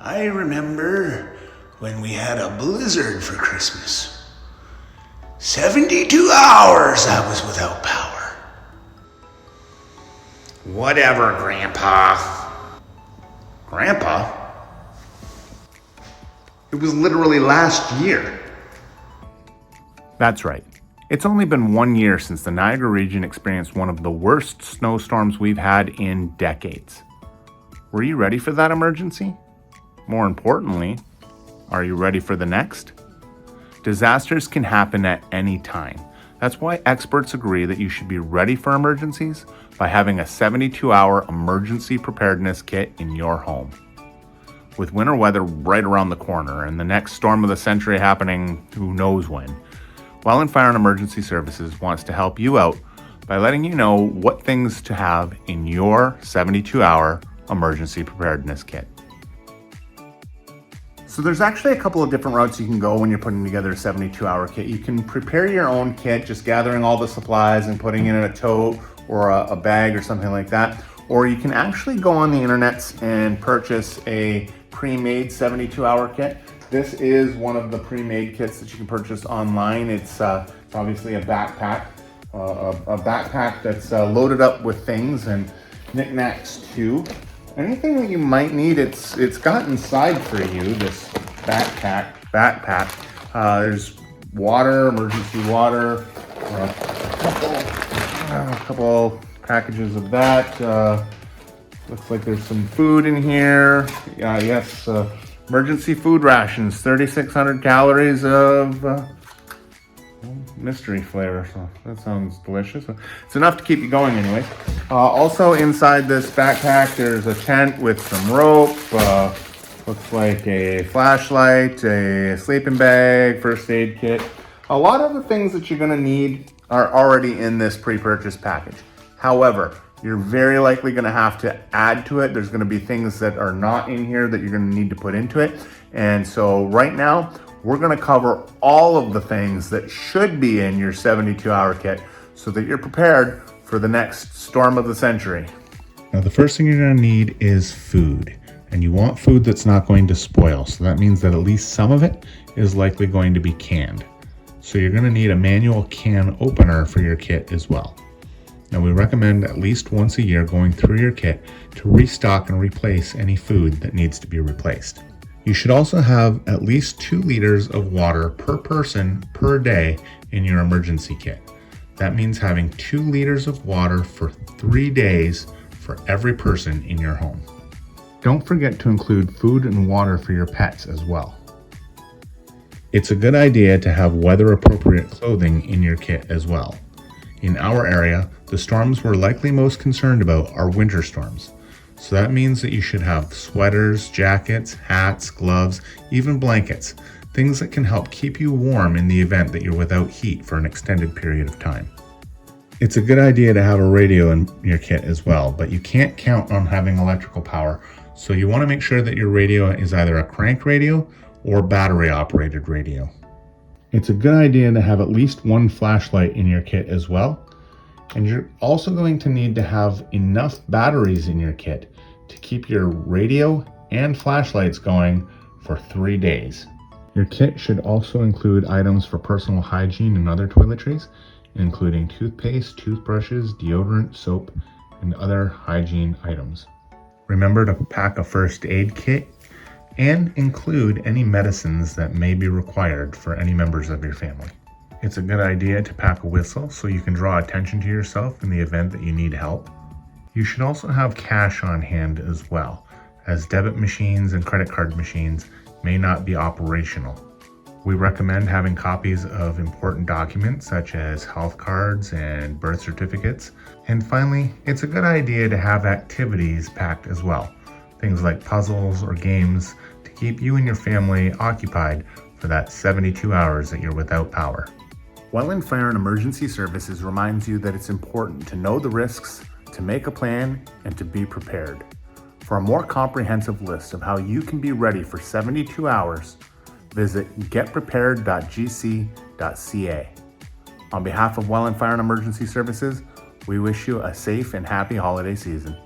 I remember when we had a blizzard for Christmas. 72 hours I was without power. Whatever, Grandpa. Grandpa? It was literally last year. That's right. It's only been 1 year since the Niagara region experienced one of the worst snowstorms we've had in decades. Were you ready for that emergency? More importantly, are you ready for the next? Disasters can happen at any time. That's why experts agree that you should be ready for emergencies by having a 72-hour emergency preparedness kit in your home. With winter weather right around the corner and the next storm of the century happening who knows when, Wildland Fire and Emergency Services wants to help you out by letting you know what things to have in your 72-hour emergency preparedness kit. So there's actually a couple of different routes you can go when you're putting together a 72-hour kit. You can prepare your own kit, just gathering all the supplies and putting it in a tote or a bag or something like that. Or you can actually go on the internet and purchase a pre-made 72-hour kit. This is one of the pre-made kits that you can purchase online. It's obviously a backpack that's loaded up with things and knickknacks too. Anything that you might need, it's got inside for you, this backpack. There's water, emergency water, a couple packages of that. Looks like there's some food in here. Yes. Emergency food rations, 3,600 calories of mystery flavor. So that sounds delicious. It's enough to keep you going anyway. Also inside this backpack, there's a tent with some rope. Looks like a flashlight, a sleeping bag, first aid kit. A lot of the things that you're gonna need are already in this pre-purchase package. However, you're very likely going to have to add to it. There's going to be things that are not in here that you're going to need to put into it. And so right now, we're going to cover all of the things that should be in your 72-hour kit so that you're prepared for the next storm of the century. Now, the first thing you're going to need is food. And you want food that's not going to spoil. So that means that at least some of it is likely going to be canned. So you're going to need a manual can opener for your kit as well. Now, we recommend at least once a year going through your kit to restock and replace any food that needs to be replaced. You should also have at least 2 liters of water per person per day in your emergency kit. That means having 2 liters of water for 3 days for every person in your home. Don't forget to include food and water for your pets as well. It's a good idea to have weather-appropriate clothing in your kit as well. In our area, the storms we're likely most concerned about are winter storms. So that means that you should have sweaters, jackets, hats, gloves, even blankets, things that can help keep you warm in the event that you're without heat for an extended period of time. It's a good idea to have a radio in your kit as well, but you can't count on having electrical power, so you want to make sure that your radio is either a crank radio or battery operated radio. It's a good idea to have at least 1 flashlight in your kit as well. And you're also going to need to have enough batteries in your kit to keep your radio and flashlights going for 3 days. Your kit should also include items for personal hygiene and other toiletries, including toothpaste, toothbrushes, deodorant, soap, and other hygiene items. Remember to pack a first aid kit and include any medicines that may be required for any members of your family. It's a good idea to pack a whistle so you can draw attention to yourself in the event that you need help. You should also have cash on hand as well, as debit machines and credit card machines may not be operational. We recommend having copies of important documents such as health cards and birth certificates. And finally, it's a good idea to have activities packed as well. Things like puzzles or games to keep you and your family occupied for that 72 hours that you're without power. Wildland Fire and Emergency Services reminds you that it's important to know the risks, to make a plan, and to be prepared. For a more comprehensive list of how you can be ready for 72 hours, visit getprepared.gc.ca. On behalf of Wildland Fire and Emergency Services, we wish you a safe and happy holiday season.